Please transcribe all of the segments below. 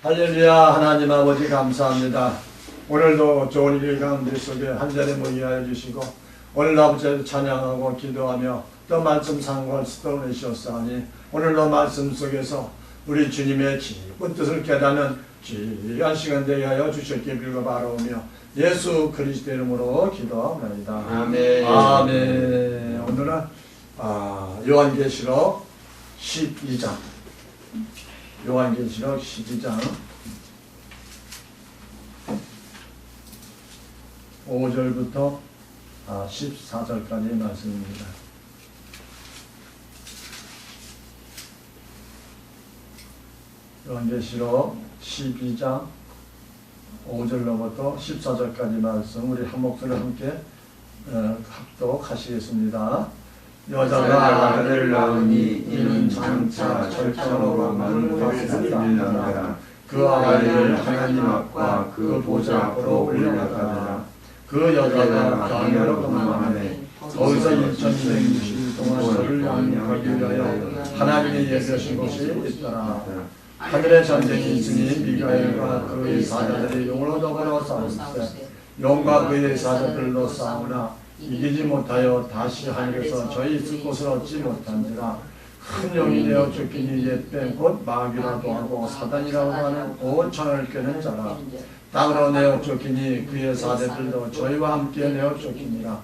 할렐루야. 하나님 아버지 감사합니다. 오늘도 좋은 일 가운데 속에 한자리 모이게 하여 주시고 오늘 아버지를 찬양하고 기도하며 또 말씀 상고할 수도 내시었사니 오늘도 말씀 속에서 우리 주님의 기쁜 뜻을 깨닫는 귀한 시간 되게 하여 주셨기를 빌고 바라오며 예수 그리스도 이름으로 기도합니다. 아멘. 아멘. 오늘은 요한계시록 12장 요한계시록 12장 5절부터 14절까지의 말씀입니다. 요한계시록 12장 5절로부터 14절까지 말씀 우리 한 목소리로 함께 합독하시겠습니다. 여자가 아들을 낳으니 이는 장차 절정으로만 다스리리라. 그 아이를 하나님 앞과 그 보좌 앞으로 올려가더라. 그 여자가 강야로 동망하네. 거기서 1260일 동안 저를 양육하기 위하여 하나님이 예비하신 곳이 있더라. 하늘에 전쟁이 있으니 미가엘과 그의 사자들이 용으로 더불어 싸우세 용과 그의 사자들로 싸우나 이기지 못하여 다시 하늘에서 저희 있을 곳을 얻지 못한지라. 큰 용이 되어 쫓기니 옛뱀 곧 마귀라고 하고 사단이라고 하는 5천을 꿰는 자라. 땅으로 내어 쫓기니 그의 사자들도 저희와 함께 내어 쫓기니라.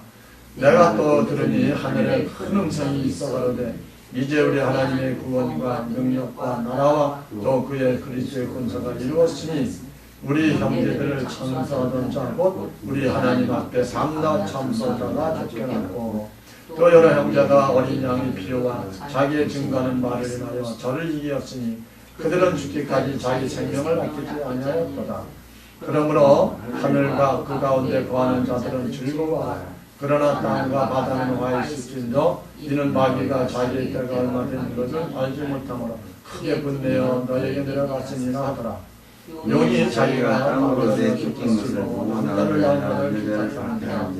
내가 또 들으니 하늘에 큰 음성이 있어 가로되 이제 우리 하나님의 구원과 능력과 나라와 또 그의 그리스도의 군사가 이루었으니 우리 형제들을 참소하던 자 곧 우리 하나님 앞에 삼다 참소자가 쫓겨났고 또 여러 형제가 어린 양이 필요와 자기의 증거하는 말을 인하여 저를 이기었으니 그들은 죽기까지 자기 생명을 아끼지 아니하였도다. 그러므로 하늘과 그 가운데 거하는 자들은 즐거워하라. 그러나 땅과 바다는 화 있을진도 이는 마귀가 자기의 때가 얼마 된 것을 알지 못하므로 크게 분내어 너에게 내려갔으니라 하더라. 용이 자기가 땅으로 내쫓긴 것을 보고 나를 낳은 자를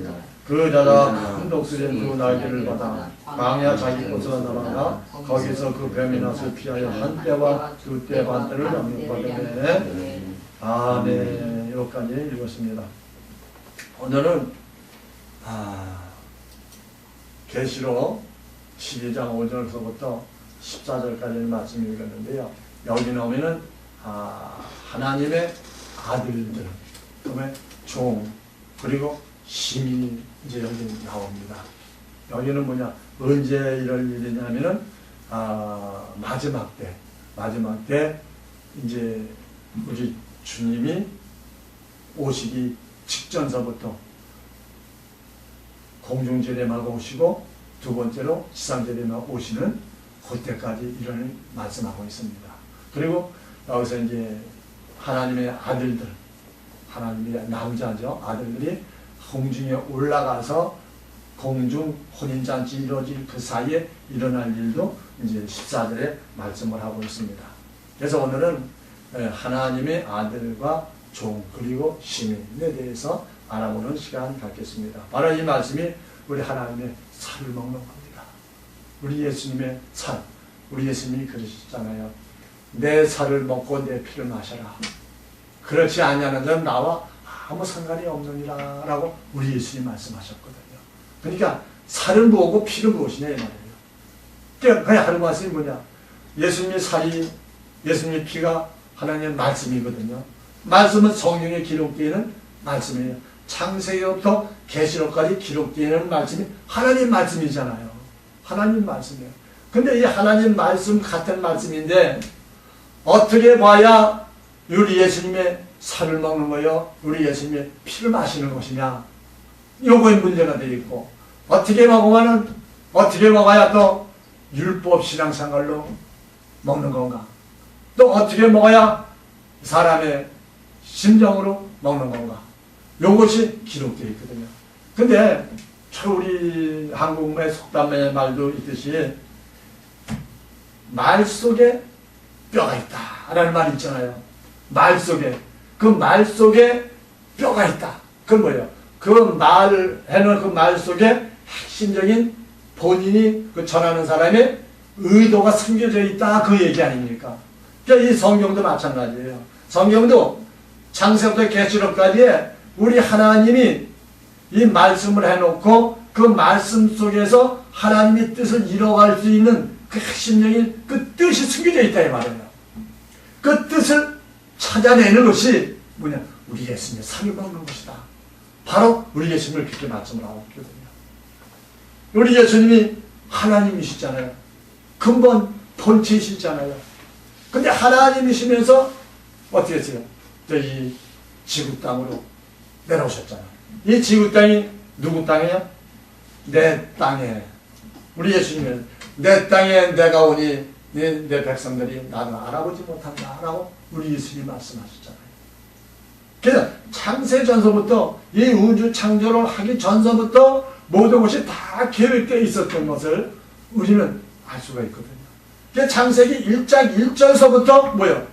그 자가 큰 독수리의 두 날개를 받아 광야 자기 곳으로 날아가 거기서 그 뱀이 낯을 피하여 한 때와 두 때 반대를 양육받으매. 아멘. 여기까지 읽었습니다. 오늘은 계시록 12장 5절서부터 14절까지의 말씀을 읽었는데요. 여기 나오면은 하나님의 아들들, 그다음에 종, 그리고 시민이 이제 여기 나옵니다. 여기는 뭐냐? 언제 이럴 일이냐면은 마지막 때 이제 우리 주님이 오시기 직전서부터 공중재림하고 오시고 두 번째로 지상재림하고 오시는 그때까지 이런 말씀하고 있습니다. 그리고 여기서 이제 하나님의 아들들, 하나님의 남자죠. 아들들이 공중에 올라가서 공중 혼인잔치 이루어질 그 사이에 일어날 일도 이제 14절에 말씀을 하고 있습니다. 그래서 오늘은 하나님의 아들과 종 그리고 시민에 대해서 알아보는 시간 갖겠습니다. 바로 이 말씀이 우리 하나님의 살을 먹는 겁니다. 우리 예수님의 살, 우리 예수님이 그러시잖아요. 내 살을 먹고 내 피를 마셔라. 그렇지 않냐는 건 나와 아무 상관이 없느니라 라고 우리 예수님이 말씀하셨거든요. 그러니까 살은 뭐고 피는 무엇이냐 이 말이에요. 그냥 하는 말씀이 뭐냐. 예수님의 살이, 예수님의 피가 하나님의 말씀이거든요. 말씀은 성경에 기록되어 있는 말씀이에요. 창세기부터 계시록까지 기록되어 있는 말씀이 하나님 말씀이잖아요. 하나님 말씀이에요. 근데 이 하나님 말씀 같은 말씀인데 어떻게 봐야 우리 예수님의 살을 먹는 거요? 우리 예수님의 피를 마시는 것이냐? 요거에 문제가 되어 있고 어떻게 먹어야 또 율법 신앙생활로 먹는 건가? 또 어떻게 먹어야 사람의 심정으로 먹는 건가? 요것이 기록되어 있거든요. 근데 우리 한국말 속담의 말도 있듯이 말 속에 뼈가 있다 라는 말이 있잖아요. 말 속에 뼈가 있다. 그건 뭐예요? 그 말 해놓은 그 말 속에 핵심적인 본인이 그 전하는 사람의 의도가 숨겨져 있다 그 얘기 아닙니까? 그러니까 이 성경도 마찬가지예요. 성경도 창세부터 계시록까지에 우리 하나님이 이 말씀을 해놓고 그 말씀 속에서 하나님의 뜻을 이뤄갈 수 있는 그 핵심적인 그 뜻이 숨겨져 있다 이 말이에요. 그 뜻을 찾아내는 것이 뭐냐? 우리 예수님의 살을 먹는 것이다. 바로 우리 예수님을 그렇게 말씀을 하고 있거든요. 우리 예수님이 하나님이시잖아요. 근본 본체이시잖아요. 근데 하나님이시면서 어떻게 했어요? 이 지구 땅으로 내려오셨잖아요. 이 지구 땅이 누구 땅이에요? 내 땅에. 우리 예수님은 내 땅에 내가 오니 내 백성들이 나를 알아보지 못한다 라고 우리 예수님이 말씀하셨잖아요. 그래서 창세전서부터 이 우주 창조를 하기 전서부터 모든 것이 다 계획되어 있었던 것을 우리는 알 수가 있거든요. 그래서 창세기 1장 1절서부터 뭐요?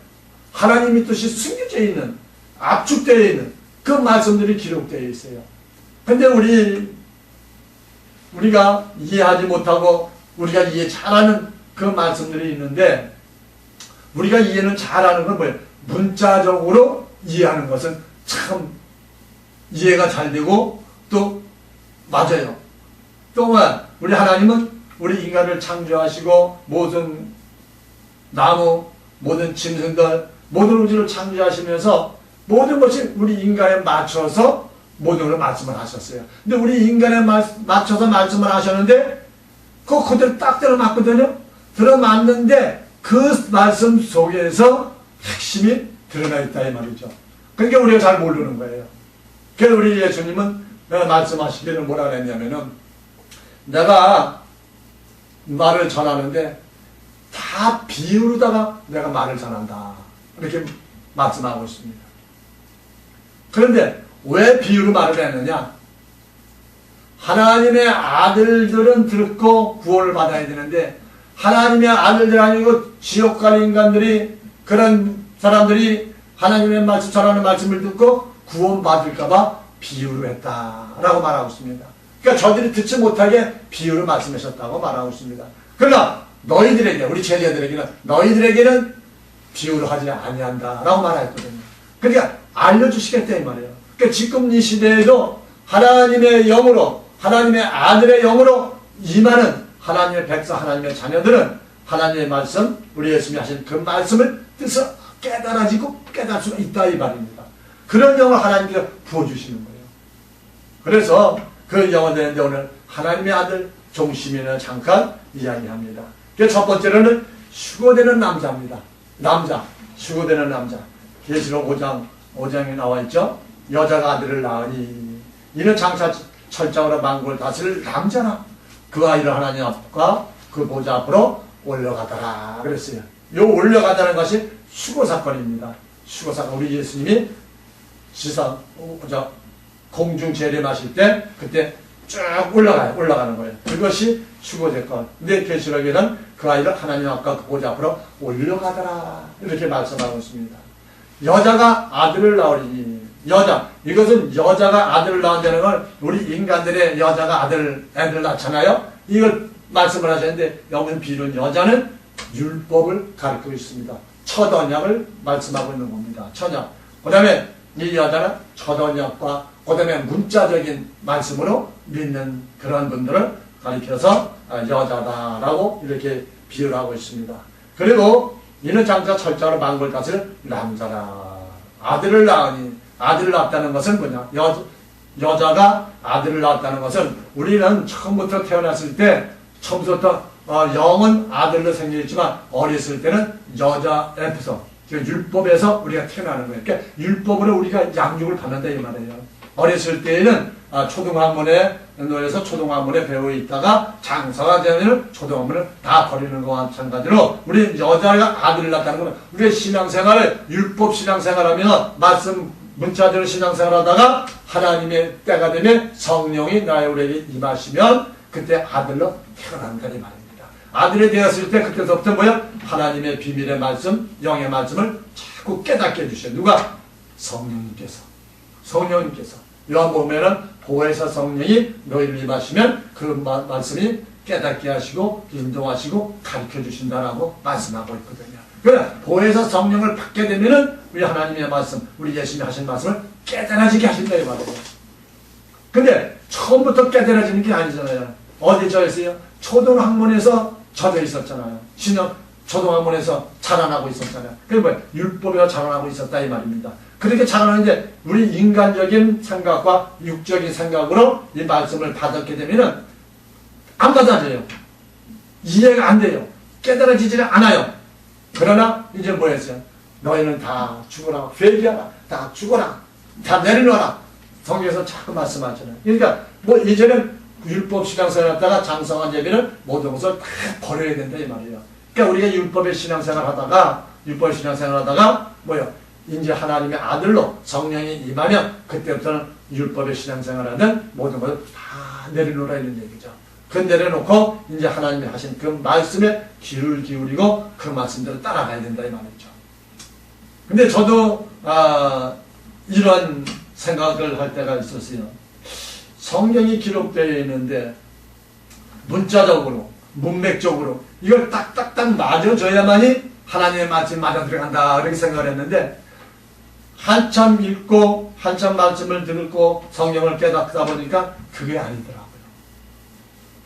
하나님의 뜻이 숨겨져 있는, 압축되어 있는 그 말씀들이 기록되어 있어요. 근데 우리가 이해하지 못하고 우리가 이해 잘하는 그 말씀들이 있는데, 우리가 이해는 잘하는 건 뭐예요? 문자적으로 이해하는 것은 참 이해가 잘 되고 또 맞아요. 또한 우리 하나님은 우리 인간을 창조하시고 모든 나무, 모든 짐승들, 모든 우주를 창조하시면서 모든 것이 우리 인간에 맞춰서 모든 걸 말씀을 하셨어요. 근데 우리 인간에 맞춰서 말씀을 하셨는데 그거 그대로 딱 들어맞거든요. 들어맞는데 그 말씀 속에서 핵심이 드러나 있다 이 말이죠. 그러니까 우리가 잘 모르는 거예요. 그래서 우리 예수님은 말씀하시기를 뭐라 그랬냐면은, 내가 말을 전하는데 다 비유로다가 내가 말을 전한다 이렇게 말씀하고 있습니다. 그런데 왜 비유로 말을 했느냐? 하나님의 아들들은 듣고 구원을 받아야 되는데, 하나님의 아들들 아니고 지옥 갈 인간들이, 그런 사람들이 하나님의 말씀, 전하는 말씀을 듣고 구원받을까봐 비유로 했다라고 말하고 있습니다. 그러니까 저들이 듣지 못하게 비유로 말씀하셨다고 말하고 있습니다. 그러나 너희들에게, 우리 제자들에게는 너희들에게는 비유로 하지 아니한다라고 말했거든요. 그러니까 알려주시겠다 이 말이에요. 그러니까 지금 이 시대에도 하나님의 영으로, 하나님의 아들의 영으로 임하는 하나님의 백성, 하나님의 자녀들은 하나님의 말씀, 우리 예수님이 하신 그 말씀을 뜻을 깨달아지고 깨달을 수가 있다 이 말입니다. 그런 영을 하나님께서 부어주시는 거예요. 그래서 그 영을 되는데 오늘 하나님의 아들 중심에는 잠깐 이야기합니다. 첫 번째로는 휴거되는 남자입니다. 남자, 휴거되는 남자. 계시록 5장에 나와 있죠. 여자가 아들을 낳으니 이는 장차 철장으로 만국을 다스릴 남자라. 그 아이를 하나님 앞과 그 보좌 앞으로 올려가더라 그랬어요. 요 올려가다는 것이 휴거 사건입니다. 휴거 사건. 우리 예수님이 공중 재림하실 때 그때 쭉 올라가는 거예요. 그것이 휴거 사건. 근데 계시록에는 그 아이를 하나님 앞과 그 보좌 앞으로 올려가더라 이렇게 말씀하고 있습니다. 여자가 아들을 낳으리니, 이것은 여자가 아들을 낳는다는 걸 우리 인간들의 여자가 애들 낳잖아요. 이걸 말씀을 하셨는데, 여기는 비유는 여자는 율법을 가르치고 있습니다. 첫 언약을 말씀하고 있는 겁니다. 첫언약. 그 다음에 이 여자는 첫 언약과 그 다음에 문자적인 말씀으로 믿는 그런 분들을 가리켜서 여자다라고 이렇게 비유를 하고 있습니다. 그리고 이는 장차 철저로 만국을 다스릴 남자라. 아들을 낳으니, 아들을 낳았다는 것은 뭐냐? 여자가 아들을 낳았다는 것은, 우리는 처음부터 태어났을 때 처음부터 영은 아들로 생겨있지만 어렸을 때는 여자에서, 율법에서 우리가 태어나는 거예요. 그러니까 율법으로 우리가 양육을 받는다 이 말이에요. 어렸을 때에는 초등학문에 놓여서 초등학문에 배워 있다가 장사가 되면 초등학문을 다 버리는 것과 마찬가지로, 우리 여자가 아들을 낳았다는 것은 우리의 신앙생활을, 율법 신앙생활하면 말씀 문자적으로 신앙생활하다가 하나님의 때가 되면 성령이 나의 우리에게 임하시면 그때 아들로 태어난다는 말입니다. 아들이 되었을 때 그때부터 뭐야? 하나님의 비밀의 말씀, 영의 말씀을 자꾸 깨닫게 해주셔요. 누가? 성령님께서. 이런 보면은 보혜사 성령이 너희를 임하시면 그 말씀이 깨닫게 하시고 인도하시고 가르쳐 주신다라고 말씀하고 있거든요. 그러나 보혜사 성령을 받게 되면은 우리 하나님의 말씀, 우리 예수님이 하신 말씀을 깨달아지게 하신다 이 말이에요. 근데 처음부터 깨달아지는 게 아니잖아요. 어디 져 있어요? 초등학문에서 젖어 있었잖아요. 신앙 초등학문에서 자라나고 있었잖아요. 그게 뭐예요? 율법에서 자라나고 있었다 이 말입니다. 그렇게 자라나는데 우리 인간적인 생각과 육적인 생각으로 이 말씀을 받았게 되면은 안 받아져요. 이해가 안 돼요. 깨달아지지는 않아요. 그러나 이제 뭐 했어요? 너희는 다 죽어라. 회개하라. 다 죽어라. 다 내려놓아라. 성경에서 자꾸 말씀하잖아요. 그러니까 뭐 이제는 율법 신앙생활 하다가 장성한 예배는 모든 것을 다 버려야 된다 이 말이에요. 그러니까 우리가 율법의 신앙생활 하다가 뭐요? 이제 하나님의 아들로 성령이 임하면 그때부터는 율법의 신앙생활하는 모든 것을 다 내려놓으라 이런 얘기죠. 그 내려놓고 이제 하나님이 하신 그 말씀에 귀를 기울이고 그 말씀대로 따라가야 된다 이 말이죠. 근데 저도 이런 생각을 할 때가 있었어요. 성경이 기록되어 있는데 문자적으로 문맥적으로 이걸 딱딱딱 맞아줘야만이 하나님의 말씀이 맞아 들어간다 그렇게 생각을 했는데 한참 읽고 한참 말씀을 듣고 성경을 깨닫다 보니까 그게 아니더라고요.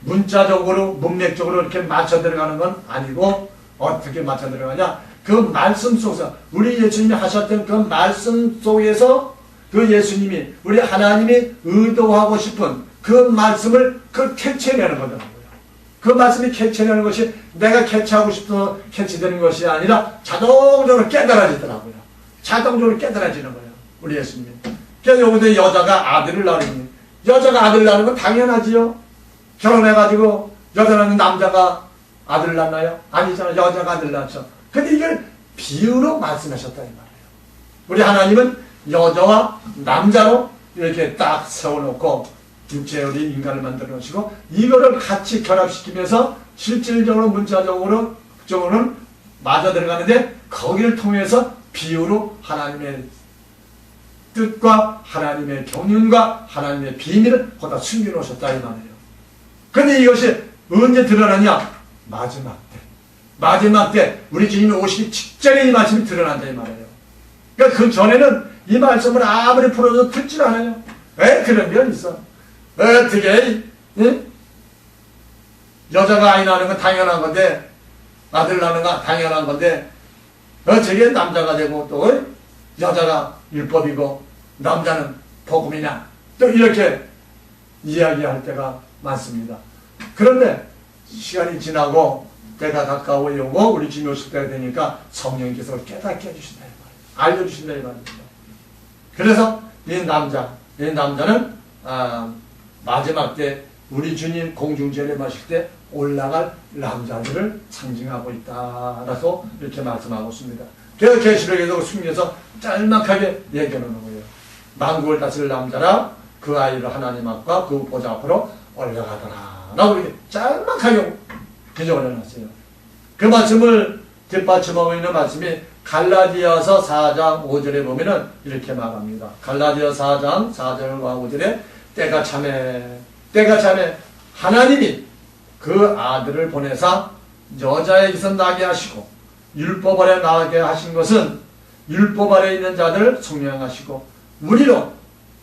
문자적으로 문맥적으로 이렇게 맞춰 들어가는 건 아니고 어떻게 맞춰 들어가냐? 그 말씀 속에서 우리 예수님이 하셨던 그 말씀 속에서 그 예수님이 우리 하나님이 의도하고 싶은 그 말씀을 그 캐치해내는 거더라고요. 그 말씀이 캐치되는 것이 내가 캐치하고 싶어서 캐치되는 것이 아니라 자동적으로 깨달아지더라고요. 자동적으로 깨달아지는 거예요. 우리 예수님이. 그래서 여기서 여자가 아들을 낳으니 여자가 아들을 낳는 건 당연하지요. 결혼해가지고 여자는 남자가 아들을 낳나요? 아니잖아요. 여자가 아들을 낳죠. 근데 이걸 비유로 말씀하셨다 이 말이에요. 우리 하나님은 여자와 남자로 이렇게 딱 세워놓고 육체의 인간을 만들어 놓으시고 이거를 같이 결합시키면서 실질적으로 문자적으로는 맞아 들어가는데 거기를 통해서 비유로 하나님의 뜻과 하나님의 경륜과 하나님의 비밀을 거기다 숨겨놓으셨다 이 말이에요. 근데 이것이 언제 드러나냐? 마지막 때 우리 주님이 오시기 직전에 이 말씀이 드러난다 이 말이에요. 그러니까 그 전에는 이 말씀을 아무리 풀어도 듣질 않아요. 왜 그런 면 있어? 어떻게 여자가 아이 낳는 건 당연한 건데 아들 낳는 건 당연한 건데 어떻게 남자가 되고 또 여자가 율법이고 남자는 복음이냐 또 이렇게 이야기할 때가 많습니다. 그런데 시간이 지나고 때가 가까워 오고 우리 주님 오실 때가 되니까 성령께서 깨닫게 해주신다 이 말이에요. 알려주신다 이 말입니다. 그래서 이 남자는 마지막 때 우리 주님 공중전에 마실 때 올라갈 남자들을 상징하고 있다라고 이렇게 말씀하고 있습니다. 그래서 계시록에서 숨겨서 짤막하게 얘기하는 거예요. 만국을 다스릴 남자라 그 아이를 하나님 앞과 그 보좌 앞으로 올라가더라 라고 이렇게 짤막하게 그저 올려놨어요. 그 말씀을 뒷받침하고 있는 말씀이 갈라디아서 4장 5절에 보면은 이렇게 말합니다. 갈라디아 4장 4절과 5절에 때가 참에 하나님이 그 아들을 보내사 여자에게서 나게 하시고 율법 아래 나게 하신 것은 율법 아래 있는 자들을 성령하시고 우리로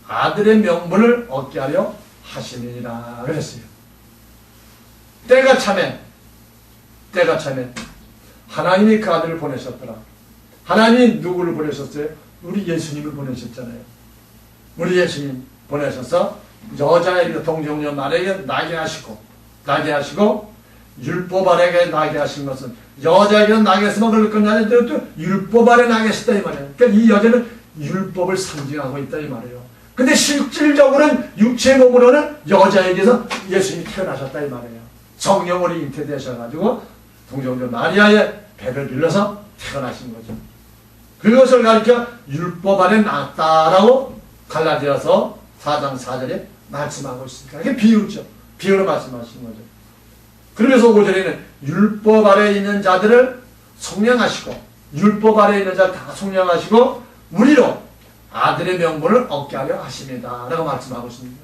아들의 명분을 얻게 하려 하시느니라 그랬어요. 때가 참에 하나님이 그 아들을 보내셨더라. 하나님이 누구를 보내셨어요? 우리 예수님을 보내셨잖아요. 우리 예수님 보내셔서 여자에게 동정녀 말에게 나게 하시고 율법 아래에 나게 하신 것은 여자에게 나게 했으면 그럴 건 아닌데 또 율법 아래 나게 하셨다 이 말이에요. 그러니까 이 여자는 율법을 상징하고 있다 이 말이에요. 근데 실질적으로는 육체의 몸으로는 여자에게서 예수님이 태어나셨다 이 말이에요. 성령으로 잉태되셔가지고 동정녀 마리아의 배를 빌려서 태어나신 거죠. 그것을 가리켜 율법 아래 낳았다라고 갈라디아서 4장 4절에 말씀하고 있습니다. 이게 비유죠. 비유로 말씀하신 거죠. 그러면서 5절에는 율법 아래 있는 자들을 성령하시고 율법 아래 있는 자들 다 성령하시고 우리로 아들의 명분을 얻게 하려 하십니다. 라고 말씀하고 있습니다.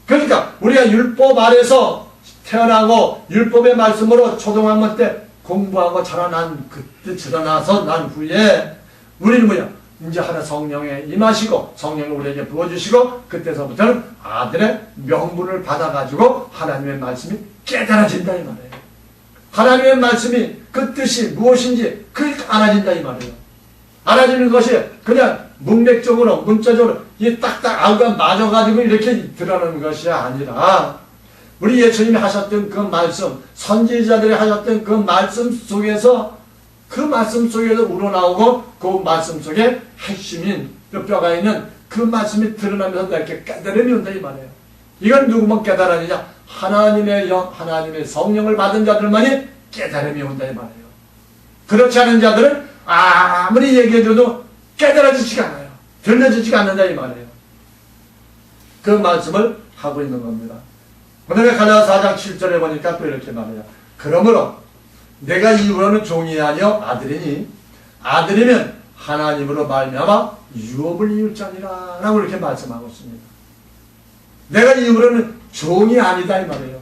그러니까 우리가 율법 아래서 태어나고 율법의 말씀으로 초등학문 때 공부하고 자라난 그때 자라나서 난 후에 우리는 뭐야? 이제 하나 성령에 임하시고 성령을 우리에게 부어주시고 그때서부터는 아들의 명분을 받아가지고 하나님의 말씀이 깨달아진다 이 말이에요. 하나님의 말씀이 그 뜻이 무엇인지 그게 알아진다 이 말이에요. 알아지는 것이 그냥 문맥적으로 문자적으로 이 딱딱 알고 맞아가지고 이렇게 드러나는 것이 아니라 우리 예수님이 하셨던 그 말씀, 선지자들이 하셨던 그 말씀 속에서 우러나오고 그 말씀 속에 핵심인 그 뼈가 있는 그 말씀이 드러나면서 이렇게 깨달음이 온다 이 말이에요. 이건 누구만 깨달아지냐? 하나님의 영, 하나님의 성령을 받은 자들만이 깨달음이 온다 이 말이에요. 그렇지 않은 자들은 아무리 얘기해줘도 깨달아지지가 않아요. 들려지지가 않는다 이 말이에요. 그 말씀을 하고 있는 겁니다. 그 다음에 갈라디아 4장 7절에 보니까 또 이렇게 말해요. 그러므로 내가 이후로는 종이 아니여 아들이니 아들이면 하나님으로 말미암아 유업을 이을 자니라 라고 이렇게 말씀하고 있습니다. 내가 이후로는 종이 아니다 이 말이에요.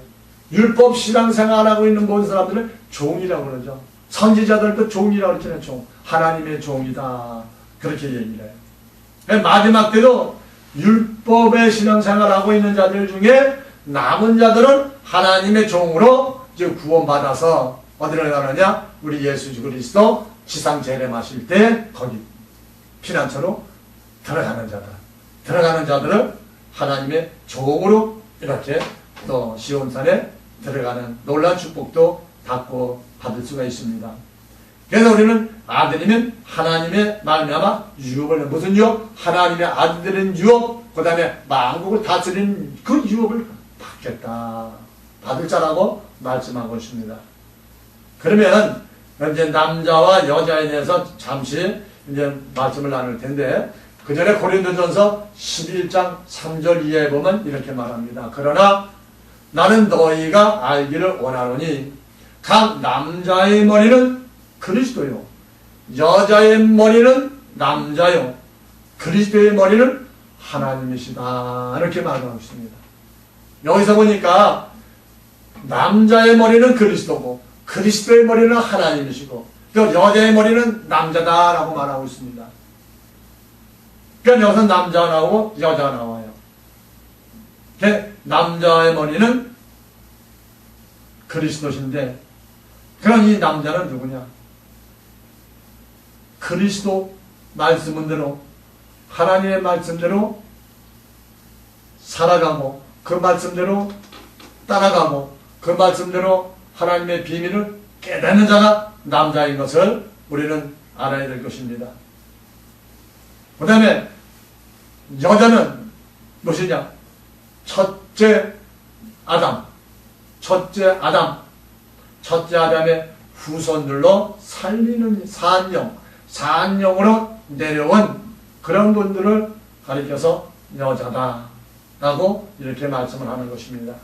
율법 신앙생활하고 있는 모든 사람들은 종이라고 그러죠. 선지자들도 종이라고 그러잖아요. 종. 하나님의 종이다 그렇게 얘기를 해요. 마지막 때도 율법의 신앙생활하고 있는 자들 중에 남은 자들은 하나님의 종으로 이제 구원받아서 어디를 가느냐? 우리 예수 그리스도 지상 재림하실 때 거기 피난처로 들어가는 자들. 들어가는 자들은 하나님의 종으로 이렇게 또 시온산에 들어가는 놀라운 축복도 받고 받을 수가 있습니다. 그래서 우리는 아들이면 하나님의 말미암아 유업을 무슨 유업? 하나님의 아들들은 유업, 그 다음에 만국을 다스리는 그 유업을 받겠다. 받을 자라고 말씀하고 있습니다. 그러면 이제 남자와 여자에 대해서 잠시 이제 말씀을 나눌 텐데 그 전에 고린도전서 11장 3절 이하에 보면 이렇게 말합니다. 그러나 나는 너희가 알기를 원하노니 각 남자의 머리는 그리스도요 여자의 머리는 남자요 그리스도의 머리는 하나님이시다 이렇게 말하고 있습니다. 여기서 보니까 남자의 머리는 그리스도고 그리스도의 머리는 하나님이시고 또 여자의 머리는 남자다라고 말하고 있습니다. 그러니까 여기서 남자가 나오고 여자가 나와요. 남자의 머리는 그리스도신데 그럼 이 남자는 누구냐? 그리스도 말씀대로 하나님의 말씀대로 살아가고 그 말씀대로 따라가고 그 말씀대로 하나님의 비밀을 깨닫는 자가 남자인 것을 우리는 알아야 될 것입니다. 그 다음에 여자는 무엇이냐? 첫째 아담의 후손들로 살리는 산영으로 내려온 그런 분들을 가리켜서 여자다라고 이렇게 말씀을 하는 것입니다.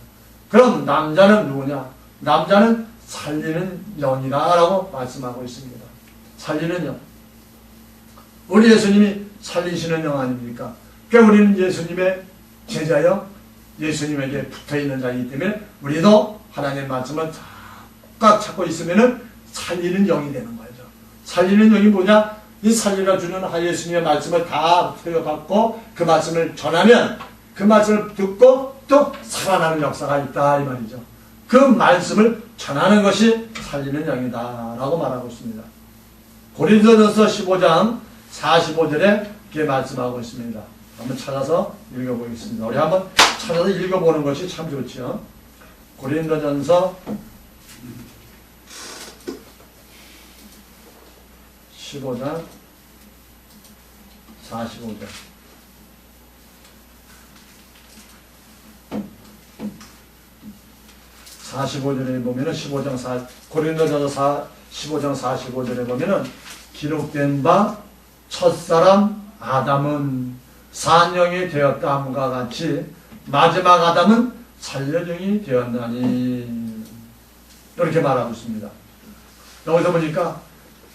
그럼 남자는 누구냐? 남자는 살리는 영이다라고 말씀하고 있습니다. 살리는 영. 우리 예수님이 살리시는 영 아닙니까? 그러니까 우리는 예수님의 제자여 예수님에게 붙어있는 자이기 때문에 우리도 하나님의 말씀을 꽉 찾고 있으면 살리는 영이 되는 거죠. 살리는 영이 뭐냐? 이 살리라 주는 예수님의 말씀을 다 소유받고 그 말씀을 전하면 그 말씀을 듣고 또 살아나는 역사가 있다 이 말이죠. 그 말씀을 전하는 것이 살리는 영이다 라고 말하고 있습니다. 고린도전서 15장 45절에 이렇게 말씀하고 있습니다. 한번 찾아서 읽어보겠습니다. 우리 한번 찾아서 읽어보는 것이 참 좋죠. 고린도전서 15장 45절. 고린도전서 15장 45절에 보면은 기록된 바 첫사람 아담은 산영이 되었다함과 같이 마지막 아담은 살려정이 되었나니 이렇게 말하고 있습니다. 여기서 보니까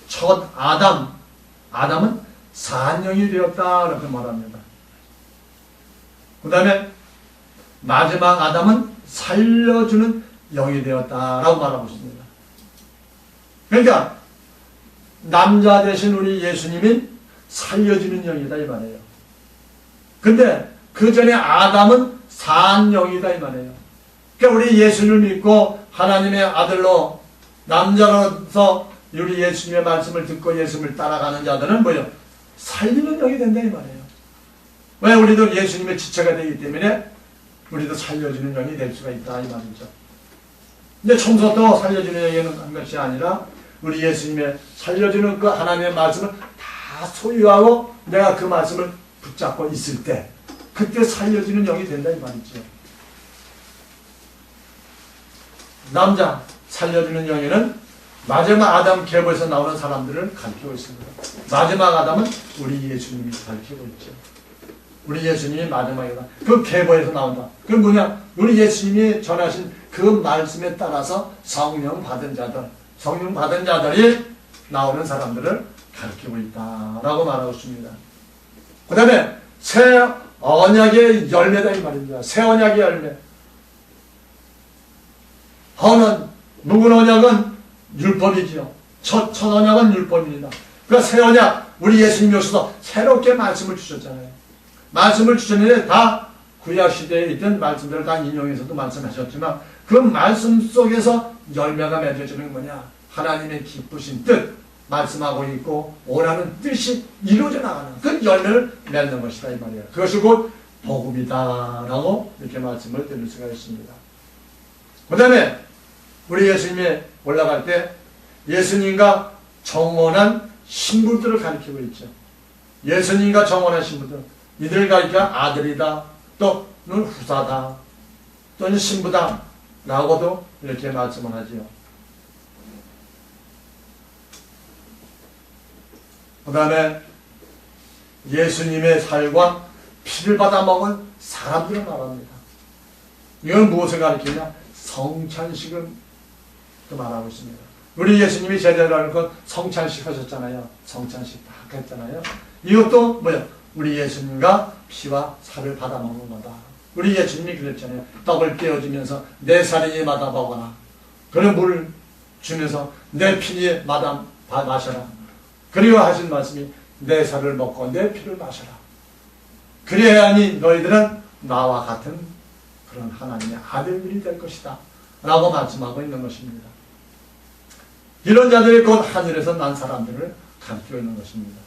첫 아담은 산영이 되었다 이렇게 말합니다. 그 다음에 마지막 아담은 살려주는 영이 되었다라고 말하고 있습니다. 그러니까 남자 대신 우리 예수님이 살려주는 영이다 이 말이에요. 근데 그 전에 아담은 산 영이다 이 말이에요. 그러니까 우리 예수를 믿고 하나님의 아들로 남자로서 우리 예수님의 말씀을 듣고 예수님을 따라가는 자들은 뭐예요? 살리는 영이 된다 이 말이에요. 왜? 우리도 예수님의 지체가 되기 때문에 우리도 살려주는 영이 될 수가 있다 이 말이죠. 근데 처음부터 살려주는 영이 한 것이 아니라 우리 예수님의 살려주는 그 하나님의 말씀을 다 소유하고 내가 그 말씀을 붙잡고 있을 때 그때 살려주는 영이 된다 이 말이죠. 남자 살려주는 영에는 마지막 아담 계보에서 나오는 사람들을 가르치고 있습니다. 마지막 아담은 우리 예수님이 가르치고 있죠. 우리 예수님이 마지막이다. 그 계보에서 나온다. 그 뭐냐? 우리 예수님이 전하신 그 말씀에 따라서 성령 받은 자들이 나오는 사람들을 가르치고 있다라고 말하고 있습니다. 그 다음에 새 언약의 열매다 이 말입니다. 새 언약의 열매. 묵은 언약은 율법이지요. 첫 언약은 율법입니다. 그러니까 새 언약, 우리 예수님이 오셔서 새롭게 말씀을 주셨잖아요. 말씀을 주셨는데 다 구약시대에 있던 말씀들을 다 인용해서도 말씀하셨지만 그 말씀 속에서 열매가 맺어지는 게 뭐냐? 하나님의 기쁘신 뜻, 말씀하고 있고 원하는 뜻이 이루어져 나가는 그 열매를 맺는 것이다 이 말이에요. 그것이 곧 복음이다라고 이렇게 말씀을 드릴 수가 있습니다. 그 다음에 우리 예수님이 올라갈 때 예수님과 정원한 신부들을 가리키고 있죠. 예수님과 정원한 신부들, 이들을 가리켜 아들이다, 또는 후사다, 또는 신부다 라고도 이렇게 말씀을 하지요. 그 다음에 예수님의 살과 피를 받아 먹은 사람들을 말합니다. 이건 무엇을 가리키냐? 성찬식을 또 말하고 있습니다. 우리 예수님이 제자라는 건 성찬식 하셨잖아요. 성찬식 다 했잖아요. 이것도 뭐야? 우리 예수님과 피와 살을 받아 먹는 거다. 우리 예수님이 그랬잖아요. 떡을 떼어주면서 내 살이 마다 먹어라. 그런 물을 주면서 내 피에 마다 마셔라. 그리고 하신 말씀이 내 살을 먹고 내 피를 마셔라. 그래야니 너희들은 나와 같은 그런 하나님의 아들들이 될 것이다 라고 말씀하고 있는 것입니다. 이런 자들이 곧 하늘에서 난 사람들을 가르치고 있는 것입니다.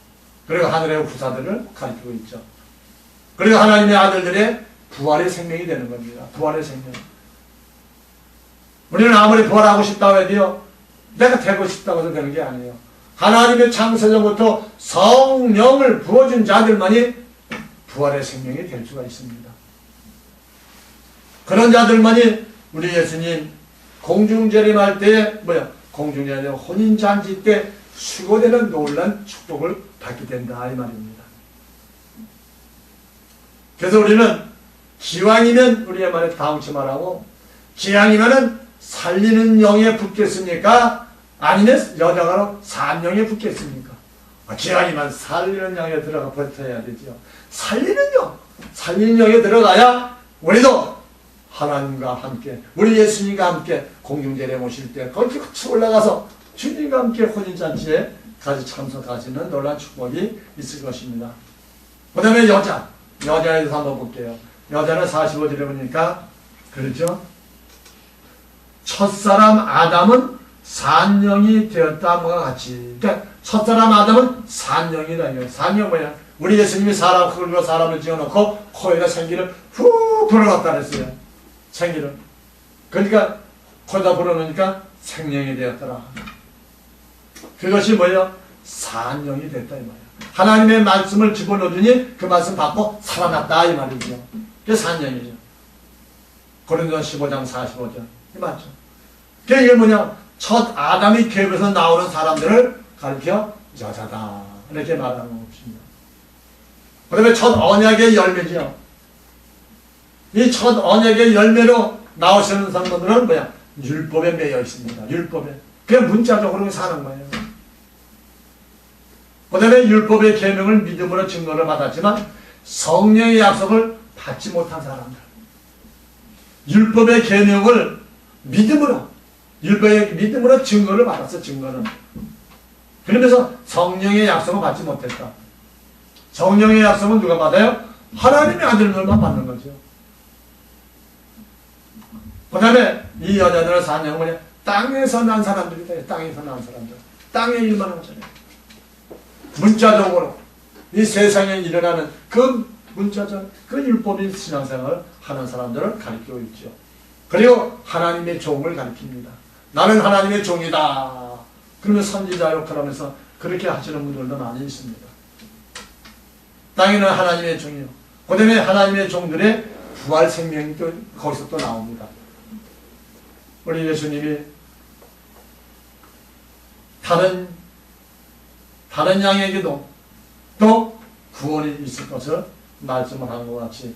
그리고 하늘의 후사들을 가르치고 있죠. 그리고 하나님의 아들들의 부활의 생명이 되는 겁니다. 부활의 생명. 우리는 아무리 부활하고 싶다고 해도요, 내가 되고 싶다고 해서 되는 게 아니에요. 하나님의 창세전부터 성령을 부어준 자들만이 부활의 생명이 될 수가 있습니다. 그런 자들만이 우리 예수님 공중재림할 때 공중재림 혼인잔치 때 수고되는 놀란 축복을 받게 된다 이 말입니다. 그래서 우리는 기왕이면 우리의 말에 다음치 말하고 기왕이면은 살리는 영에 붙겠습니까? 아니면 여자가로 산영에 붙겠습니까? 기왕이면 살리는 영에 들어가 붙어야 되죠. 살리는 영에 들어가야 우리도 하나님과 함께 우리 예수님과 함께 공중제례 모실 때 거기 같이 올라가서 주님과 함께 혼인잔치에 같이 참석하시는 놀라운 축복이 있을 것입니다. 그 다음에 여자에 대해서 한번 볼게요. 여자는 45절에 보니까 그렇죠? 첫사람 아담은 산영이 되었다와 같이. 그러니까 첫사람 아담은 산영이다. 산영 뭐야? 우리 예수님이 사람을 지어놓고 코에다 생기를 훅 불어넣었다 그랬어요. 생기를. 그러니까 코에다 불어넣으니까 생명이 되었더라. 그것이 뭐예요? 산영이 됐다 이 말이야. 하나님의 말씀을 집어넣으니 그 말씀 받고 살아났다 이 말이죠. 그게 산영이죠. 고린도서 15장 45절 이 맞죠? 그게 이게 뭐냐? 첫 아담이 계획에서 나오는 사람들을 가리켜 여자다 이렇게 말하는 것입니다. 그 다음에 첫 언약의 열매죠. 이 첫 언약의 열매로 나오시는 사람들은 뭐야? 율법에 매여 있습니다. 율법에. 그게 문자적으로 사는 거예요. 그 다음에 율법의 계명을 믿음으로 증거를 받았지만 성령의 약속을 받지 못한 사람들. 율법의 계명을 믿음으로 율법의 믿음으로 증거를 받았어, 증거는. 그러면서 성령의 약속은 받지 못했다. 성령의 약속은 누가 받아요? 하나님의 아들들만 받는 거죠. 그 다음에 이 여자들은 사냥은 뭐냐? 땅에서 난 사람들이다. 땅에서 난 사람들. 땅에 일만 하잖아요. 문자적으로 이 세상에 일어나는 그 문자적, 그 율법인 신앙생활을 하는 사람들을 가르치고 있죠. 그리고 하나님의 종을 가르칩니다. 나는 하나님의 종이다. 그러면 선지자요 그러면서 그렇게 하시는 분들도 많이 있습니다. 땅에는 하나님의 종이요. 그 다음에 하나님의 종들의 부활 생명이 또 거기서 또 나옵니다. 우리 예수님이 다른 양에게도 또 구원이 있을 것을 말씀을 한 것 같이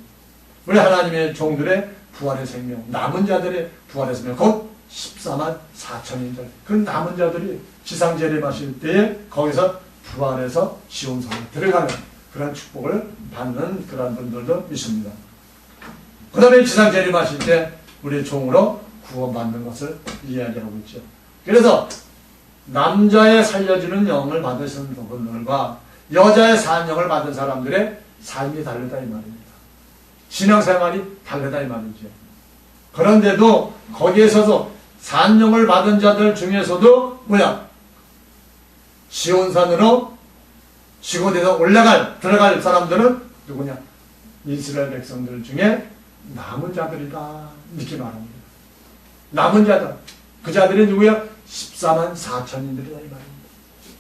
우리 하나님의 종들의 부활의 생명, 남은 자들의 부활의 생명, 곧 14만 4천인들, 그 남은 자들이 지상 재림하실 때에 거기서 부활해서 시온산에 들어가는 그런 축복을 받는 그런 분들도 있습니다. 그 다음에 지상 재림하실 때 우리 종으로 구원받는 것을 이야기하고 있죠. 그래서 남자의 살려주는 영을 받으신 분들과 여자의 산 영을 받은 사람들의 삶이 다르다 이 말입니다. 신앙생활이 다르다 이 말이죠. 그런데도 거기에서도 산 영을 받은 자들 중에서도 시온산으로 지고대에서 들어갈 사람들은 누구냐? 이스라엘 백성들 중에 남은 자들이다 이렇게 말합니다. 남은 자들, 그 자들이 누구야? 14만 4천인들이다 이 말입니다.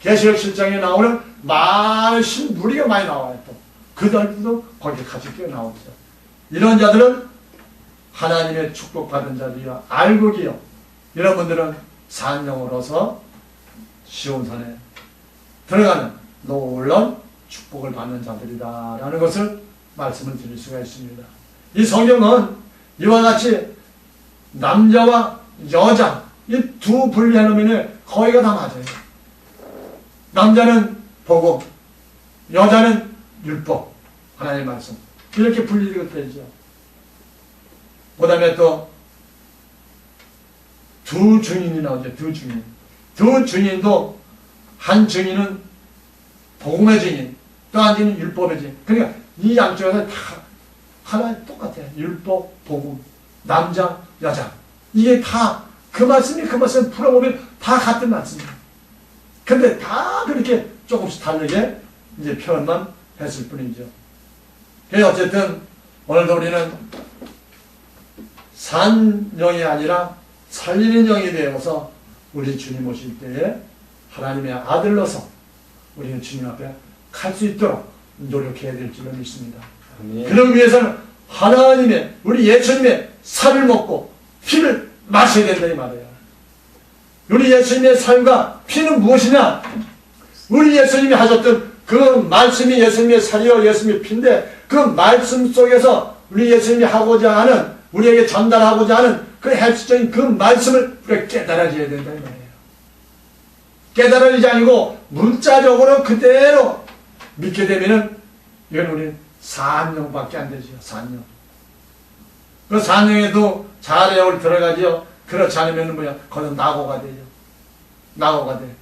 계시록 7장에 나오는 많은 무리가 많이 나와요. 또 그들도 거기에 같이 뛰어나오죠. 이런 자들은 하나님의 축복받은 자들이야. 알곡이요. 이런 분들은 산영으로서 시온산에 들어가는 놀라운 축복을 받는 자들이다라는 것을 말씀을 드릴 수가 있습니다. 이 성경은 이와 같이 남자와 여자 이 두 분리해놓으면 거의가 다 맞아요. 남자는 복음, 여자는 율법, 하나님의 말씀 이렇게 분리가 되죠. 그 다음에 또 두 증인이 나오죠. 두 증인. 두 증인도 한 증인은 복음의 증인, 또 한 증인은 율법의 증인. 그러니까 이 양쪽에서 다 하나 똑같아요. 율법, 복음, 남자, 여자. 이게 다 그 말씀 풀어보면 다 같은 말씀이에요. 근데 다 그렇게 조금씩 다르게 이제 표현만 했을 뿐이죠. 그래서 어쨌든 오늘도 우리는 산 영이 아니라 살리는 영이 되어서 우리 주님 오실 때에 하나님의 아들로서 우리는 주님 앞에 갈 수 있도록 노력해야 될 줄로 믿습니다. 그러기 위해서는 하나님의 우리 예수님의 살을 먹고 피를 마셔야 된다 이 말이에요. 우리 예수님의 살과 피는 무엇이냐? 우리 예수님이 하셨던 그 말씀이 예수님의 살이요 예수님의 피인데 그 말씀 속에서 우리 예수님이 하고자 하는 우리에게 전달하고자 하는 그 핵심적인 그 말씀을 우리가 깨달아져야 된다 이 말이에요. 깨달아지지 아니고 문자적으로 그대로 믿게 되면은 이건 우리 산영밖에 안 되죠. 산영. 그 산영에도 자레옥을 들어가지요. 그렇지 않으면 거기서 낙오가 되죠. 낙오가 돼.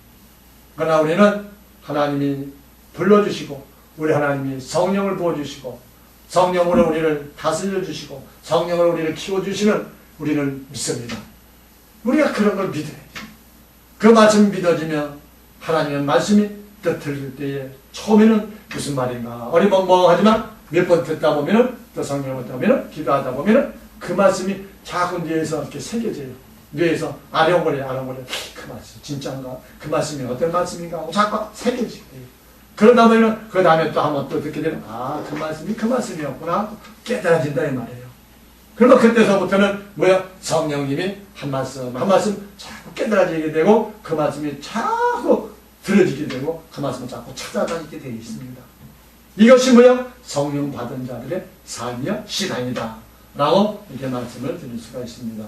그러나 우리는 하나님이 불러주시고 우리 하나님이 성령을 부어주시고 성령으로 우리를 다스려 주시고 성령으로 우리를 키워주시는 우리는 믿습니다. 우리가 그런 걸 믿어야 돼. 그 말씀이 믿어지면 하나님의 말씀이 뜻을 때에 처음에는 무슨 말인가 어리벙벙하지만 몇 번 듣다 보면은 또 성령을 듣다 보면은 기도하다 보면은 그 말씀이 자꾸 뇌에서 이렇게 새겨져요. 뇌에서 아령거려. 그 말씀 진짜인가? 그 말씀이 어떤 말씀인가? 하고 자꾸 새겨지게 돼요. 그러다 보면은 그 다음에 또 한번 또 듣게 되면 그 말씀이 그 말씀이었구나 깨달아진다 이 말이에요. 그러면 그때서부터는 성령님이 한 말씀 자꾸 깨달아지게 되고 그 말씀이 자꾸 들어지게 되고 그 말씀을 자꾸 찾아다니게 되어 있습니다. 이것이 성령 받은 자들의 삶이야 신앙이다 라고 이렇게 말씀을 드릴 수가 있습니다.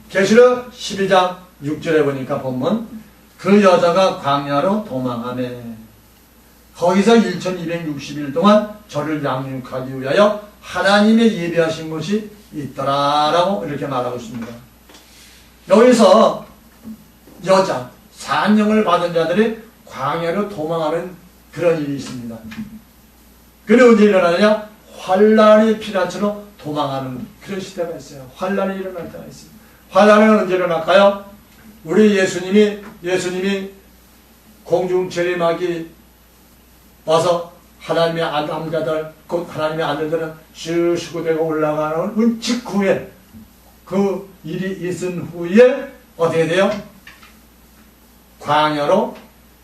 계시록 12장 6절에 보니까 보면 그 여자가 광야로 도망하매 거기서 1260일 동안 저를 양육하기 위하여 하나님의 예배하신 곳이 있더라라고 이렇게 말하고 있습니다. 여기서 여자, 산령을 받은 자들이 광야로 도망하는 그런 일이 있습니다. 그리고 언제 일어나느냐? 환란이 피난처로 도망하는 그런 시대가 있어요. 환란이 일어날 때가 있어요. 환란은 언제 일어날까요? 우리 예수님이 공중 재림하기 와서 하나님의 남자들, 곧 하나님의 아들들은 수고되고 올라가는 직후에 그 일이 있은 후에 어떻게 돼요? 광야로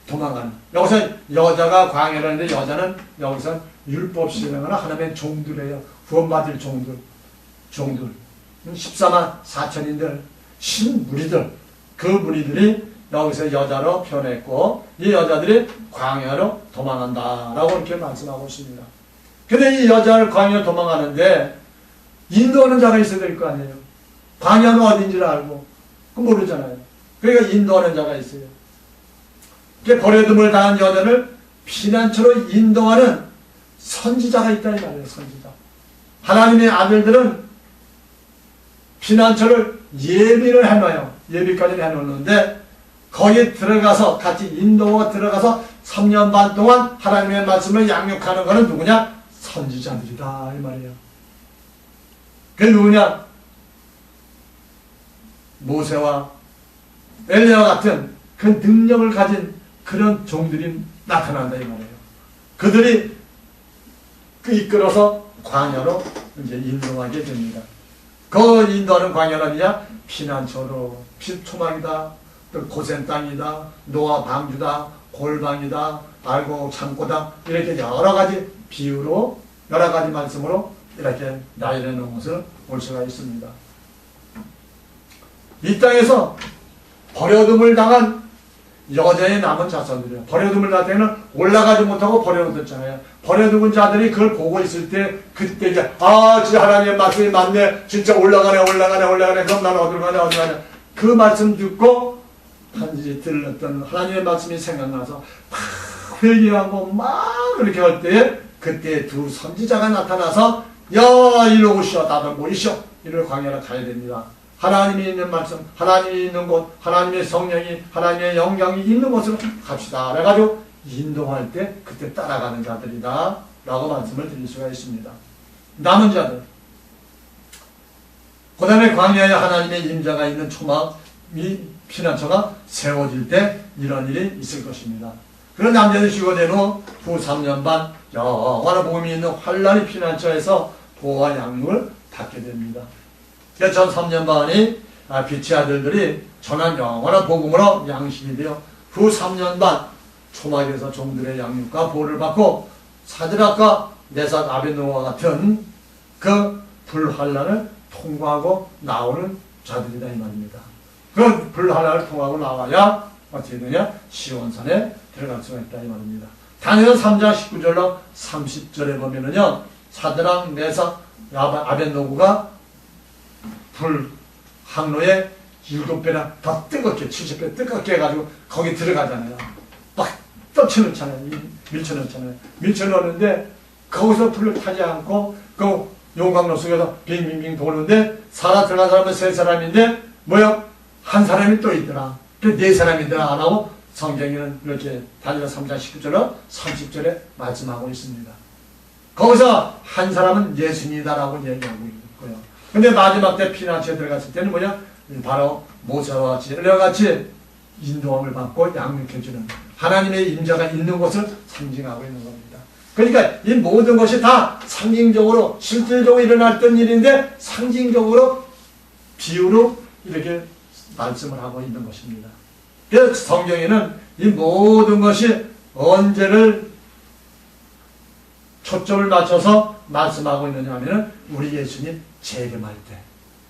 도망가는. 여기서 여자가 광야라는데 여자는 여기서 율법 실행하는 하나님의 종들이에요. 구원받을 종들. 14만 4천인들, 신무리들, 그 무리들이 여기서 여자로 표현했고 이 여자들이 광야로 도망한다라고 이렇게 말씀하고 있습니다. 근데 이 여자를 광야로 도망가는데 인도하는 자가 있어야 될 거 아니에요. 광야는 어딘지를 알고 그 모르잖아요. 그러니까 인도하는 자가 있어요. 버려둠을 당한 여자를 피난처로 인도하는 선지자가 있다 이 말이에요. 선지자. 하나님의 아들들은 피난처를 예비를 해놔요. 예비까지 해놓는데 거기에 들어가서 같이 인도가 들어가서 3년 반 동안 하나님의 말씀을 양육하는 것은 누구냐? 선지자들이다 이 말이에요. 그게 누구냐? 모세와 엘리야와 같은 그 능력을 가진 그런 종들이 나타난다 이 말이에요. 그들이 그 이끌어서 광야로 이제 인도하게 됩니다. 그 인도하는 광야는 어디냐? 피난처로, 초막이다, 또 고센 땅이다, 노아 방주다, 골방이다, 알고 창고다, 이렇게 여러 가지 비유로, 여러 가지 말씀으로 이렇게 나열해 놓은 것을 볼 수가 있습니다. 이 땅에서 버려둠을 당한 여자의 남은 자손들이에요. 버려둠을 당할 때는 올라가지 못하고 버려놓았잖아요. 버려둔 자들이 그걸 보고 있을 때 그때 이제 진짜 하나님의 말씀이 맞네. 진짜 올라가네. 그럼 나는 어디로 가냐. 그 말씀 듣고 반드시 들었던 하나님의 말씀이 생각나서 막 회개하고 막 그렇게 할 때에 그때 두 선지자가 나타나서 야 이리로 오시오. 다들 모이시오. 이리로 광야로 가야 됩니다. 하나님이 있는 말씀, 하나님이 있는 곳, 하나님의 성령이, 하나님의 영향이 있는 곳으로 갑시다. 그래가지고 인도할 때 그때 따라가는 자들이다 라고 말씀을 드릴 수가 있습니다. 남은 자들, 그 다음에 광야에 하나님의 임자가 있는 초막이 피난처가 세워질 때 이런 일이 있을 것입니다. 그런 남자들이 죽어낸 후 3년 반 영원한 복음이 있는 환란의 피난처에서 보호와 양육을 받게 됩니다. 전 3년 반이 빛의 아들들이 전한 영원한 복음으로 양식이 되어 그 3년 반 초막에서 종들의 양육과 보호를 받고 사드락과 메삭 아벤노와 같은 그 불환란을 통과하고 나오는 자들이다 이 말입니다. 그 불환란을 통과하고 나와야 어떻게 되냐? 시온산에 들어갈 수가 있다 이 말입니다. 다니엘 3장 19절로 30절에 보면은요, 사드락, 메삭, 아벤노고가 불 항로에 7배나 더 뜨겁게 70배 뜨겁게 해가지고 거기 들어가잖아요. 막 떨쳐놓잖아요. 밀쳐놓잖아요. 밀쳐놓는데 거기서 불을 타지 않고 그 용광로 속에서 빙빙빙 도는데 살아 들어간 사람은 3사람인데 뭐요? 한 사람이 또 있더라. 그 4사람이더라 라고 성경에는 이렇게 다니엘 3장 19절로 30절에 말씀하고 있습니다. 거기서 한 사람은 예수님이다라고 얘기하고 있고요. 근데 마지막 때 피난처에 들어갔을 때는 뭐냐? 바로 모세와 같이, 엘리야와 같이 인도함을 받고 양육해주는 하나님의 임자가 있는 것을 상징하고 있는 겁니다. 그러니까 이 모든 것이 다 상징적으로, 실질적으로 일어났던 일인데 상징적으로, 비유로 이렇게 말씀을 하고 있는 것입니다. 그래서 성경에는 이 모든 것이 언제를 초점을 맞춰서 말씀하고 있느냐 하면 우리 예수님 재림할 때,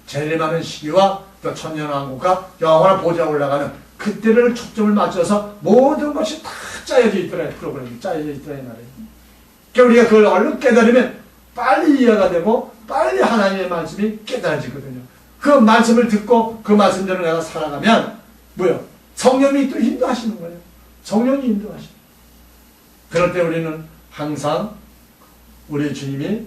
재림하는 시기와 또 천년왕국과 영원한 보좌에 올라가는 그때를 초점을 맞춰서 모든 것이 다 짜여져 있더라. 프로그램이 짜여져 있더라 이 말이에요. 그러니까 우리가 그걸 얼른 깨달으면 빨리 이해가 되고 빨리 하나님의 말씀이 깨달아지거든요. 그 말씀을 듣고 그 말씀대로 내가 살아가면 뭐요? 성령이 또 인도하시는 거예요. 성령이 인도하시는 거예요. 그럴 때 우리는 항상 우리 주님이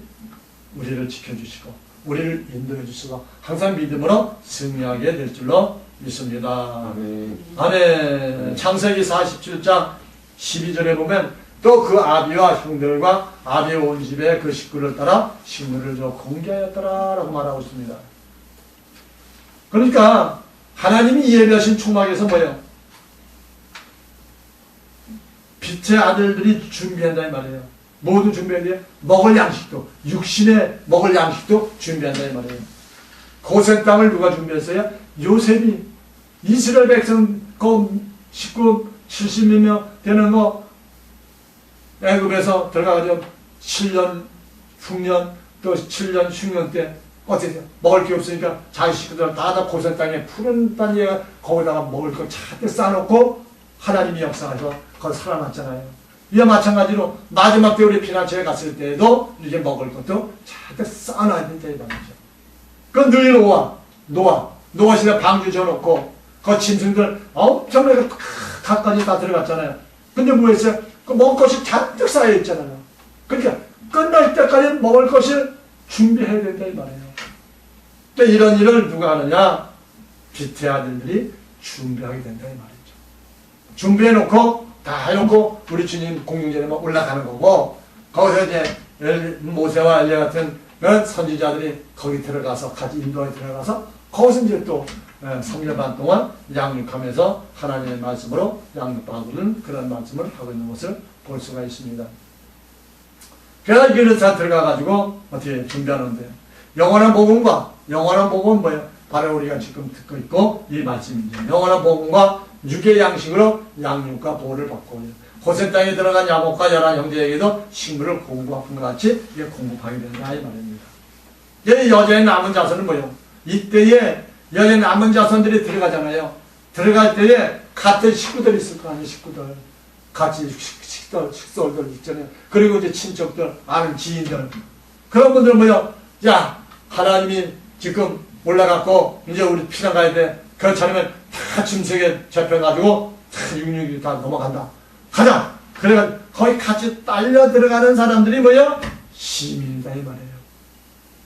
우리를 지켜주시고 우리를 인도해 주시고 항상 믿음으로 승리하게 될 줄로 믿습니다. 아멘. 아멘. 창세기 47장 12절에 보면 또 그 아비와 형들과 아비의 온 집에 그 식구를 따라 식물을 줘 공개하였더라 라고 말하고 있습니다. 그러니까 하나님이 예비하신 총막에서 뭐예요? 빛의 아들들이 준비한다 이 말이에요. 모두 준비해야 돼요. 먹을 양식도, 육신에 먹을 양식도 준비한다 이 말이에요. 고센 땅을 누가 준비했어요? 요셉이 이스라엘 백성 식구 70여 명 되는 거 애굽에서 들어가가지고 7년 흉년 또 7년 흉년 때 어떻게 돼요? 먹을 게 없으니까 자기 식구들 다 고센 땅에 푸른 땅에 거기다가 먹을 거 잔뜩 싸놓고 하나님이 역사하셔서 거기 살아났잖아요. 이와 마찬가지로 마지막 때 우리 피난처에 갔을 때에도 이제 먹을 것도 잔뜩 쌓아놔야 된다 이 말이죠. 그건 늘 노아 시대 방주 져놓고 그 짐승들 엄청나게 가까이 다 들어갔잖아요. 근데 뭐 했어요? 그 먹을 것이 잔뜩 쌓여 있잖아요. 그러니까 끝날 때까지 먹을 것을 준비해야 된다 이 말이에요. 그러니까 이런 일을 누가 하느냐? 빛의 아들들이 준비하게 된다 이 말이죠. 준비해놓고 다 해놓고 우리 주님 공중전에 올라가는 거고 거기서 이제 모세와 엘리야 같은 선지자들이 거기 들어가서 같이 인도에 들어가서 거기서 이제 또 3년 반 동안 양육하면서 하나님의 말씀으로 양육받는 그런 말씀을 하고 있는 것을 볼 수가 있습니다. 그래서 이거는 다 들어가가지고 어떻게 준비하는데 영원한 복음은 뭐예요? 바로 우리가 지금 듣고 있고 이 말씀이죠. 영원한 복음과 육의 양식으로 양육과 보호를 받고 고센 땅에 들어간 야곱과 열한 형제에게도 식물을 공급한 것 같이 이게 공급하게 된다 이 말입니다. 이 여자의 남은 자손은 뭐예요? 이때에 여자의 남은 자손들이 들어가잖아요. 들어갈 때에 같은 식구들이 있을 거 아니에요. 식구들 같이 식솔들 있잖아요. 그리고 이제 친척들 아는 지인들 그런 분들 뭐예요? 야 하나님이 지금 올라갔고 이제 우리 피난 가야 돼. 그렇지 않으면 다 짐승에 잡혀가지고 다 육육이 다 넘어간다. 가자. 그래가 거기 같이 딸려 들어가는 사람들이 뭐예요? 시민이다 이 말이에요.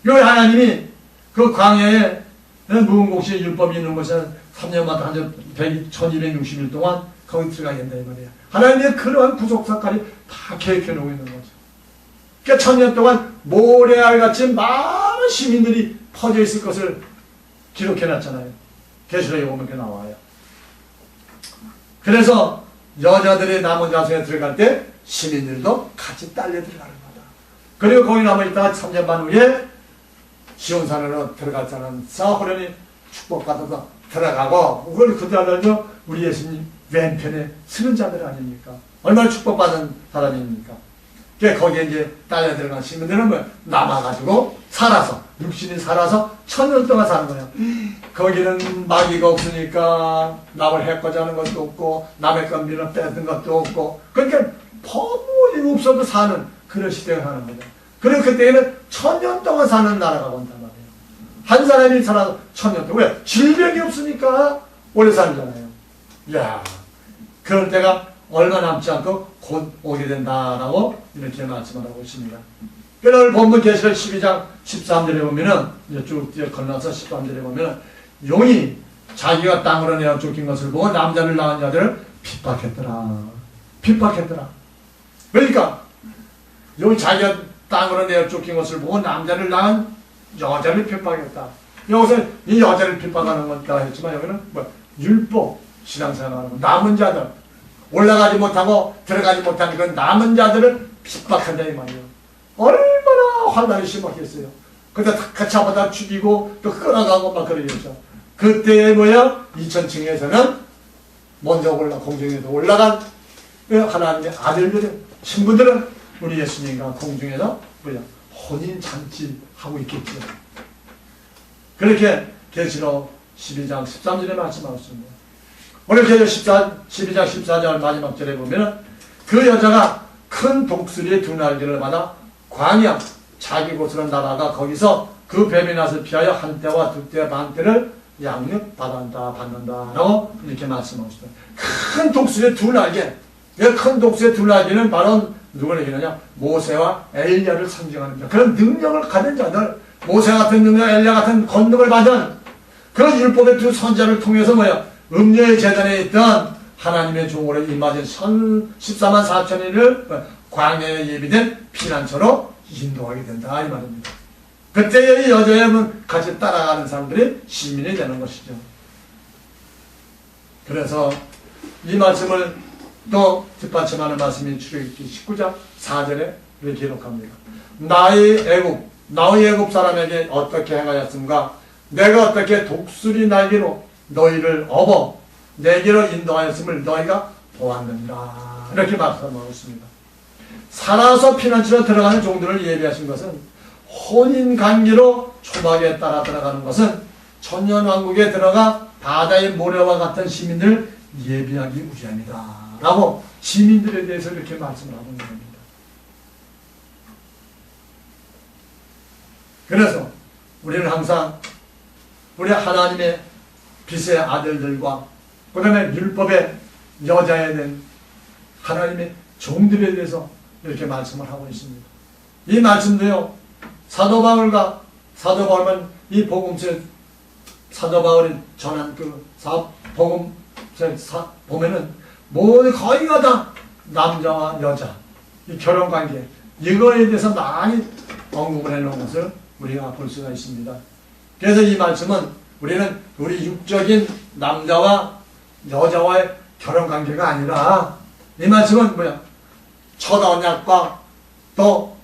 요 하나님이 그 광야에 무궁곡시 율법이 있는 곳에 3년마다 1260일 동안 거기 들어가야 된다 이 말이에요. 하나님의 그러한 구속사까지 다 계획해 놓고 있는 거죠. 그러니까 1000년 동안 모래알같이 많은 시민들이 퍼져 있을 것을 기록해 놨잖아요. 계시록에 보면 그게 나와요. 그래서 여자들이 남은 자손에 들어갈 때 시민들도 같이 딸려 들어가는 거다. 그리고 거기 남아있다가 3년 반 후에 시온산으로 들어갈 사람 사호련이 축복받아서 들어가고 그걸 그때는요 우리 예수님 왼편에 서는 자들 아닙니까? 얼마나 축복받은 사람입니까? 거기에 이제 딸려 들어간 시민들은 뭐 남아가지고 살아서 육신이 살아서 1000년 동안 사는 거예요. 거기는 마귀가 없으니까 남을 해코지하는 것도 없고 남의 것 밀어 뺏는 것도 없고 그러니까 법문이 없어도 사는 그런 시대가 하는 거죠. 그리고 그때에는 1000년 동안 사는 나라가 온단 말이에요. 한 사람이 살아서 1000년 동안 왜? 질병이 없으니까 오래 살잖아요. 이야 그럴 때가 얼마 남지 않고 곧 오게 된다라고 이렇게 말씀을 하고 있습니다. 오늘 본문 계시록 12장 13절에 보면은 쭉 건너서 13절에 보면은 용이 자기가 땅으로 내어 쫓긴 것을 보고 남자를 낳은 자들을 핍박했더라. 그러니까 용이 자기가 땅으로 내어 쫓긴 것을 보고 남자를 낳은 여자를 핍박했다. 여기서 이 여자를 핍박하는 것다 했지만 여기는 뭐 율법 신앙생활하는 거 남은 자들 올라가지 못하고 들어가지 못한 그런 남은 자들을 핍박한다 이 말이에요. 얼마나 환난이 심하겠어요. 그때 같이 잡아다 죽이고 또 끌어가고 막 그러겠죠. 그때 뭐야? 2000층에서는 먼저 공중에서 올라간 하나님의 아들들은 신부들은 우리 예수님과 공중에서 뭐야? 혼인잔치 하고 있겠죠. 그렇게 계시록 12장 13절에 말씀하고 있습니다. 오늘 계시록 12장 14절 마지막 절에 보면 그 여자가 큰 독수리의 두 날개를 받아 광야 자기 곳으로 날아가 거기서 그 뱀의 낯을 피하여 한 때와 두 때 반 때를 받는다라고 이렇게 말씀하고 있습니다. 큰 독수리의 두 날개, 큰 독수리의 두 날개는 바로 누구를 얘기하냐? 모세와 엘리야를 상징하는 자, 그런 능력을 가진 자들, 모세 같은 능력, 엘리야 같은 권능을 받은 그런 율법의 두 선자를 통해서 음녀의 재단에 있던 하나님의 종으로 임하신 14만 4천인을 광야에 예비된 피난처로 인도하게 된다 이 말입니다. 그때의 여자애는 같이 따라가는 사람들이 시민이 되는 것이죠. 그래서 이 말씀을 또 뒷받침하는 말씀이 출애굽기 19장 4절에 이렇게 기록합니다. 나의 애국 사람에게 어떻게 행하였습니까? 내가 어떻게 독수리 날개로 너희를 업어 내게로 인도하였음을 너희가 보았느니라. 이렇게 말씀하고 있습니다. 살아서 피난처로 들어가는 종들을 예비하신 것은 혼인관계로 초막에 따라 들어가는 것은 천년왕국에 들어가 바다의 모래와 같은 시민들을 예비하기 위함이다 라고 시민들에 대해서 이렇게 말씀을 하고 있는 겁니다. 그래서 우리는 항상 우리 하나님의 빛의 아들들과 그 다음에 율법의 여자에 된 하나님의 종들에 대해서 이렇게 말씀을 하고 있습니다. 이 말씀도요, 사도 바울만 이 복음서 사도 바울이 전한 그 복음 보면은 거의가 다 남자와 여자 이 결혼 관계 이거에 대해서 많이 언급을 해놓은 것을 우리가 볼 수가 있습니다. 그래서 이 말씀은 우리는 우리 육적인 남자와 여자와의 결혼 관계가 아니라 이 말씀은 첫 언약과 또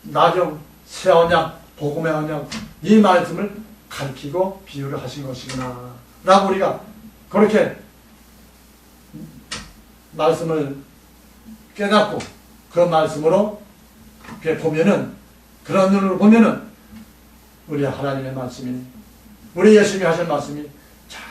나중 새 언약, 복음의 언약 이 말씀을 가르치고 비유를 하신 것이구나 라고 우리가 그렇게 말씀을 깨닫고 그 말씀으로 보면은 그런 눈으로 보면은 우리 하나님의 말씀이 우리 예수님이 하신 말씀이 잘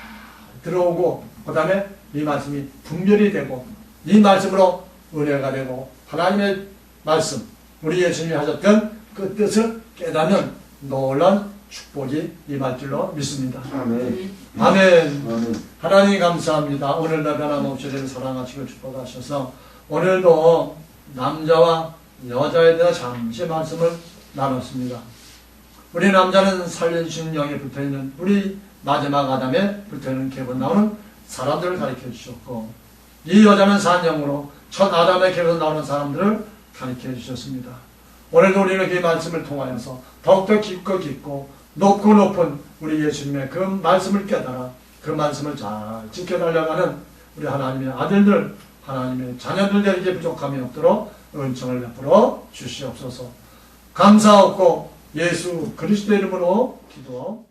들어오고 그 다음에 이 말씀이 분별이 되고 이 말씀으로 은혜가 되고 하나님의 말씀 우리 예수님이 하셨던 그 뜻을 깨닫는 놀라운 축복이 임할 줄로 믿습니다. 아멘. 아멘. 하나님 감사합니다. 오늘도 변함없이 우리를 사랑하시고 축복하셔서 오늘도 남자와 여자에 대해 잠시 말씀을 나눴습니다. 우리 남자는 살려주신 영에 붙어있는 우리 마지막 아담에 붙어있는 개번 나오는 사람들을 가르쳐 주셨고 이 여자는 산영으로 첫 아담의 개번 나오는 사람들을 가르쳐 주셨습니다. 오늘도 우리는 그 말씀을 통하여서 더욱더 깊고 높고 높은 우리 예수님의 그 말씀을 깨달아 그 말씀을 잘 지켜달려가는 우리 하나님의 아들들 하나님의 자녀들 되기에 부족함이 없도록 은총을 베풀어 주시옵소서. 감사하고 예수 그리스도 이름으로 기도